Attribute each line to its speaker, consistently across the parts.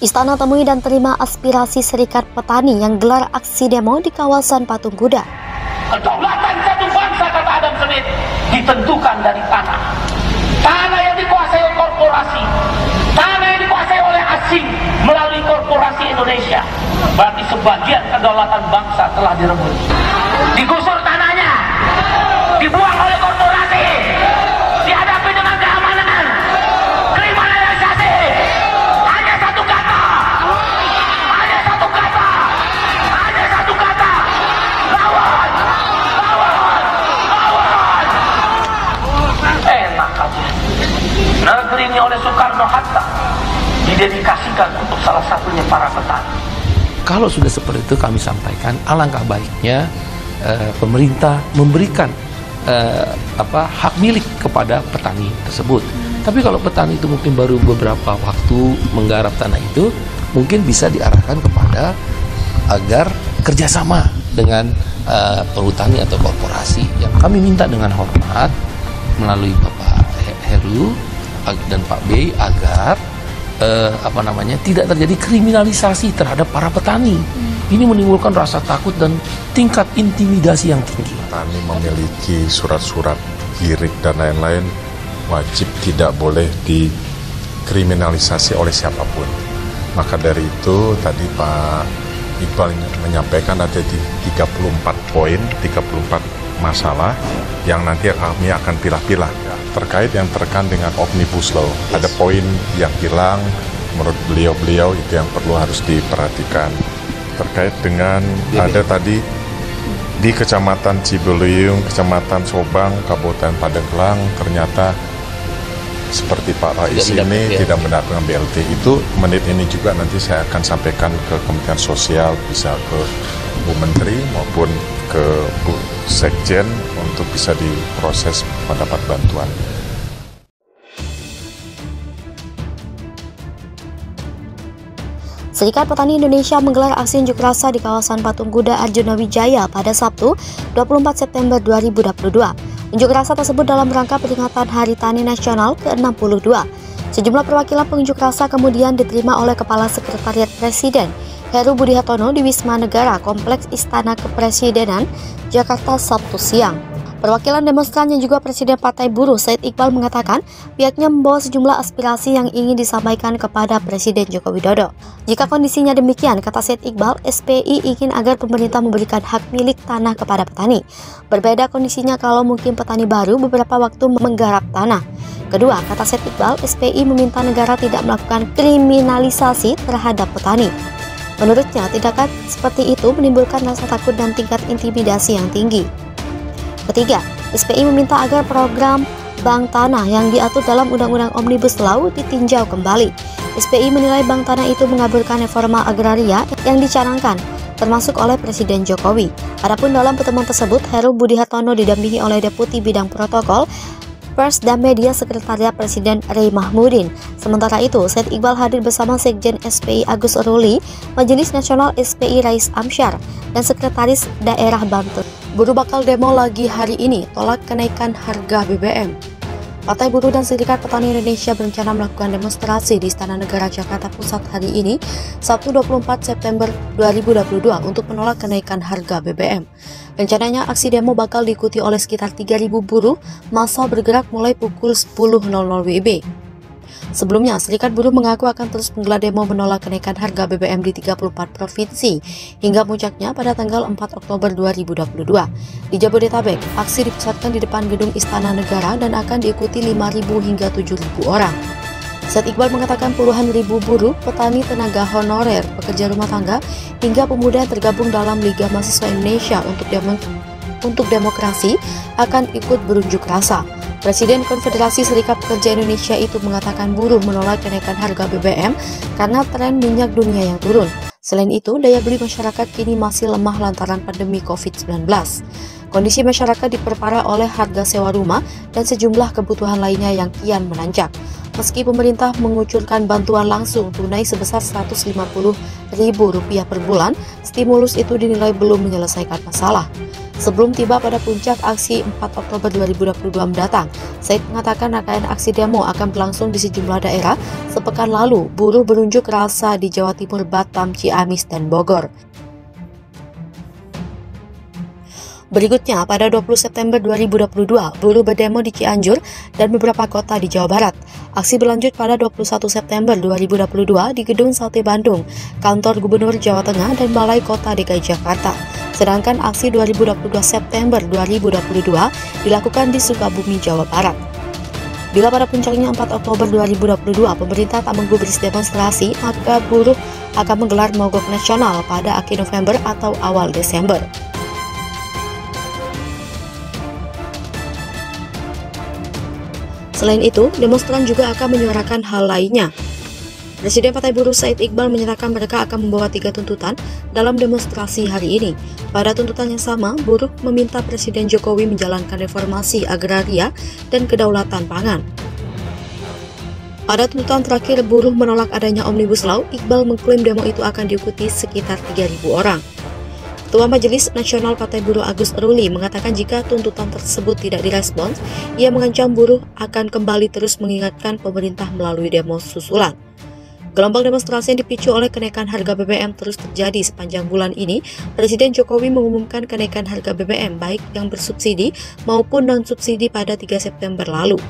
Speaker 1: Istana temui dan terima aspirasi Serikat Petani yang gelar aksi demo di kawasan Patung Kuda.
Speaker 2: Kedaulatan satu bangsa, kata Adam Smith, ditentukan dari tanah. Tanah yang dikuasai oleh korporasi, tanah yang dikuasai oleh asing melalui korporasi Indonesia. Berarti sebagian kedaulatan bangsa telah direbut. Digusur tanahnya, dibuang oleh korporasi, dihadapi dengan keamanan, kriminalisasi. Hanya satu kata, hanya satu kata, hanya satu kata, lawan, lawan, lawan. Enak aja. Negeri ini oleh Soekarno-Hatta didedikasikan untuk salah satunya para petani.
Speaker 3: Kalau sudah seperti itu, kami sampaikan alangkah baiknya pemerintah memberikan hak milik kepada petani tersebut. Tapi kalau petani itu mungkin baru beberapa waktu menggarap tanah itu, mungkin bisa diarahkan kepada agar kerjasama dengan perhutani atau korporasi. Yang kami minta dengan hormat melalui Bapak Heru dan Pak Bey agar tidak terjadi kriminalisasi terhadap para petani. Ini menimbulkan rasa takut dan tingkat intimidasi yang tinggi.
Speaker 4: Petani memiliki surat-surat girik dan lain-lain, wajib tidak boleh dikriminalisasi oleh siapapun. Maka dari itu tadi Pak Iqbal menyampaikan ada 34 poin, 34 masalah yang nanti kami akan pilah-pilah. Terkait yang terkait dengan Omnibus Law, ada poin yang hilang, menurut beliau itu yang perlu harus diperhatikan. Terkait dengan ada tadi di Kecamatan Cibeliung, Kecamatan Sobang, Kabupaten Pandeglang, ternyata seperti Pak Rais ini tidak mendapatkan BLT. Itu menit ini juga nanti saya akan sampaikan ke Kementerian Sosial, bisa ke Bu Menteri maupun ke Bu Sekjen untuk bisa diproses mendapat bantuan.
Speaker 1: Serikat Petani Indonesia menggelar aksi unjuk rasa di kawasan Patung Kuda Arjuna Wijaya pada Sabtu 24 September 2022. Unjuk rasa tersebut dalam rangka peringatan Hari Tani Nasional ke-62. Sejumlah perwakilan pengunjuk rasa kemudian diterima oleh Kepala Sekretariat Presiden Heru Budi Hartono di Wisma Negara Kompleks Istana Kepresidenan, Jakarta Sabtu siang. Perwakilan demonstran yang juga Presiden Partai Buruh Said Iqbal mengatakan pihaknya membawa sejumlah aspirasi yang ingin disampaikan kepada Presiden Joko Widodo. Jika kondisinya demikian, kata Said Iqbal, SPI ingin agar pemerintah memberikan hak milik tanah kepada petani. Berbeda kondisinya kalau mungkin petani baru beberapa waktu menggarap tanah. Kedua, kata Said Iqbal, SPI meminta negara tidak melakukan kriminalisasi terhadap petani. Menurutnya, tindakan seperti itu menimbulkan rasa takut dan tingkat intimidasi yang tinggi. Ketiga, SPI meminta agar program bank tanah yang diatur dalam Undang-Undang Omnibus Law ditinjau kembali. SPI menilai bank tanah itu mengaburkan reforma agraria yang dicanangkan, termasuk oleh Presiden Jokowi. Adapun dalam pertemuan tersebut, Heru Budi Hartono didampingi oleh Deputi Bidang Protokol, Pers dan Media Sekretariat Presiden Rey Mahmudin. Sementara itu, Said Iqbal hadir bersama Sekjen SPI Agus Ruli, Majelis Nasional SPI Rais Amsyar, dan Sekretaris Daerah Banten. Buruh bakal demo lagi hari ini, tolak kenaikan harga BBM. Partai Buruh dan Serikat Petani Indonesia berencana melakukan demonstrasi di Istana Negara Jakarta Pusat hari ini, Sabtu 24 September 2022 untuk menolak kenaikan harga BBM. Rencananya aksi demo bakal diikuti oleh sekitar 3.000 buruh, massa bergerak mulai pukul 10.00 WIB. Sebelumnya, Serikat Buruh mengaku akan terus menggelar demo menolak kenaikan harga BBM di 34 provinsi hingga puncaknya pada tanggal 4 Oktober 2022. Di Jabodetabek, aksi dipusatkan di depan gedung Istana Negara dan akan diikuti 5.000 hingga 7.000 orang. Said Iqbal mengatakan puluhan ribu buruh, petani, tenaga honorer, pekerja rumah tangga, hingga pemuda yang tergabung dalam Liga Mahasiswa Indonesia untuk Demokrasi akan ikut berunjuk rasa. Presiden Konfederasi Serikat Pekerja Indonesia itu mengatakan buruh menolak kenaikan harga BBM karena tren minyak dunia yang turun. Selain itu, daya beli masyarakat kini masih lemah lantaran pandemi COVID-19. Kondisi masyarakat diperparah oleh harga sewa rumah dan sejumlah kebutuhan lainnya yang kian menanjak. Meski pemerintah mengucurkan bantuan langsung tunai sebesar Rp150.000 per bulan, stimulus itu dinilai belum menyelesaikan masalah. Sebelum tiba pada puncak aksi 4 Oktober 2022 mendatang, Said mengatakan rangkaian aksi demo akan berlangsung di sejumlah daerah. Sepekan lalu, buruh berunjuk rasa di Jawa Timur, Batam, Ciamis, dan Bogor. Berikutnya, pada 20 September 2022, buruh berdemo di Cianjur dan beberapa kota di Jawa Barat. Aksi berlanjut pada 21 September 2022 di Gedung Sate Bandung, Kantor Gubernur Jawa Tengah, dan Balai Kota DKI Jakarta. Sedangkan aksi 2022 September 2022 dilakukan di Sukabumi, Jawa Barat. Bila pada puncaknya 4 Oktober 2022 pemerintah tak menggubris demonstrasi, maka buruh akan menggelar mogok nasional pada akhir November atau awal Desember. Selain itu, demonstran juga akan menyuarakan hal lainnya. Presiden Partai Buruh Said Iqbal menyatakan mereka akan membawa 3 tuntutan dalam demonstrasi hari ini. Pada tuntutan yang sama, buruh meminta Presiden Jokowi menjalankan reformasi agraria dan kedaulatan pangan. Pada tuntutan terakhir, buruh menolak adanya Omnibus Law. Iqbal mengklaim demo itu akan diikuti sekitar 3.000 orang. Ketua Majelis Nasional Partai Buruh Agus Ruli mengatakan jika tuntutan tersebut tidak direspons, ia mengancam buruh akan kembali terus mengingatkan pemerintah melalui demo susulan. Gelombang demonstrasi yang dipicu oleh kenaikan harga BBM terus terjadi sepanjang bulan ini. Presiden Jokowi mengumumkan kenaikan harga BBM baik yang bersubsidi maupun non-subsidi pada 3 September lalu.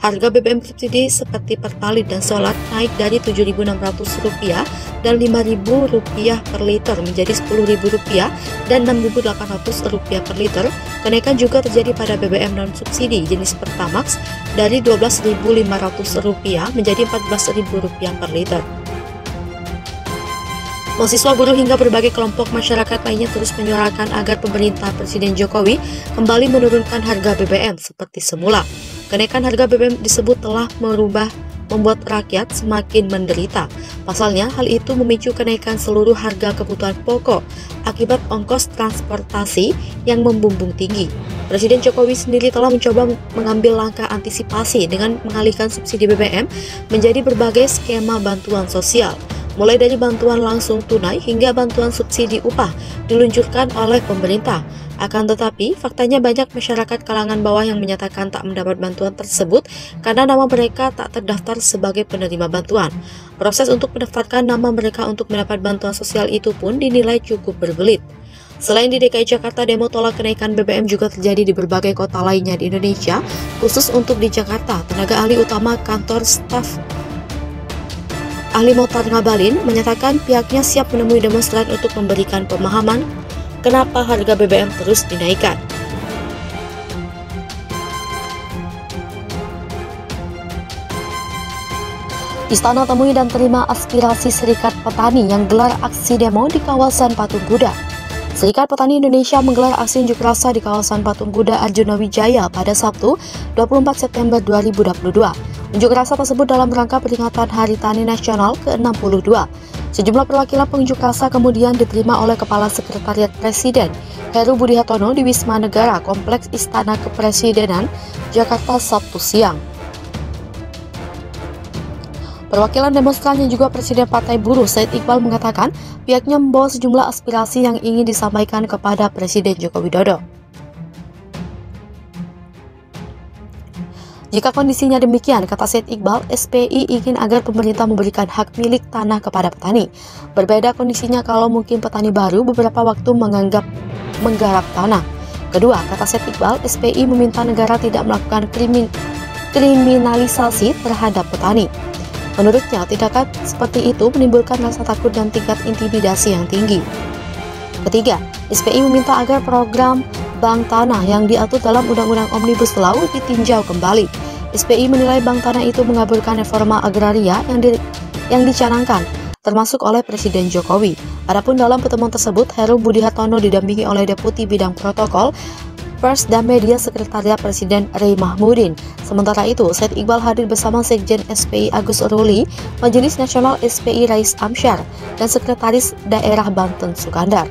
Speaker 1: Harga BBM subsidi seperti Pertalite dan Solar naik dari Rp7.600 dan Rp5.000 per liter menjadi Rp10.000 dan Rp6.800 per liter. Kenaikan juga terjadi pada BBM non-subsidi jenis Pertamax dari Rp12.500 menjadi Rp14.000 per liter. Mahasiswa buruh hingga berbagai kelompok masyarakat lainnya terus menyuarakan agar pemerintah Presiden Jokowi kembali menurunkan harga BBM seperti semula. Kenaikan harga BBM disebut telah membuat rakyat semakin menderita. Pasalnya, hal itu memicu kenaikan seluruh harga kebutuhan pokok akibat ongkos transportasi yang membumbung tinggi. Presiden Jokowi sendiri telah mencoba mengambil langkah antisipasi dengan mengalihkan subsidi BBM menjadi berbagai skema bantuan sosial. Mulai dari bantuan langsung tunai hingga bantuan subsidi upah diluncurkan oleh pemerintah. Akan tetapi, faktanya banyak masyarakat kalangan bawah yang menyatakan tak mendapat bantuan tersebut karena nama mereka tak terdaftar sebagai penerima bantuan. Proses untuk mendaftarkan nama mereka untuk mendapat bantuan sosial itu pun dinilai cukup berbelit. Selain di DKI Jakarta, demo tolak kenaikan BBM juga terjadi di berbagai kota lainnya di Indonesia. Khusus untuk di Jakarta, tenaga ahli utama kantor staf ahli Mohtar Ngabalin menyatakan pihaknya siap menemui demonstran untuk memberikan pemahaman kenapa harga BBM terus dinaikkan. Istana temui dan terima aspirasi Serikat Petani yang gelar aksi demo di kawasan Patung Kuda. Serikat Petani Indonesia menggelar aksi unjuk rasa di kawasan Patung Kuda Arjuna Wijaya pada Sabtu 24 September 2022. Unjuk rasa tersebut dalam rangka peringatan Hari Tani Nasional ke-62. Sejumlah perwakilan pengunjuk rasa kemudian diterima oleh Kepala Sekretariat Presiden Heru Budi Hartono di Wisma Negara Kompleks Istana Kepresidenan, Jakarta Sabtu siang. Perwakilan demonstran yang juga Presiden Partai Buruh Said Iqbal mengatakan pihaknya membawa sejumlah aspirasi yang ingin disampaikan kepada Presiden Joko Widodo. Jika kondisinya demikian, kata Said Iqbal, SPI ingin agar pemerintah memberikan hak milik tanah kepada petani. Berbeda kondisinya kalau mungkin petani baru beberapa waktu menggarap tanah. Kedua, kata Said Iqbal, SPI meminta negara tidak melakukan kriminalisasi terhadap petani. Menurutnya, tindakan seperti itu menimbulkan rasa takut dan tingkat intimidasi yang tinggi. Ketiga, SPI meminta agar program bank tanah yang diatur dalam Undang-Undang Omnibus Law ditinjau kembali. SPI menilai bank tanah itu mengaburkan reforma agraria yang dicanangkan, termasuk oleh Presiden Jokowi. Adapun dalam pertemuan tersebut, Heru Budi Hartono didampingi oleh Deputi Bidang Protokol, Pers dan Media Sekretariat Presiden Rey Mahmudin. Sementara itu, Said Iqbal hadir bersama Sekjen SPI Agus Ruli, Majelis Nasional SPI Rais Amsyar, dan Sekretaris Daerah Banten Sukandar.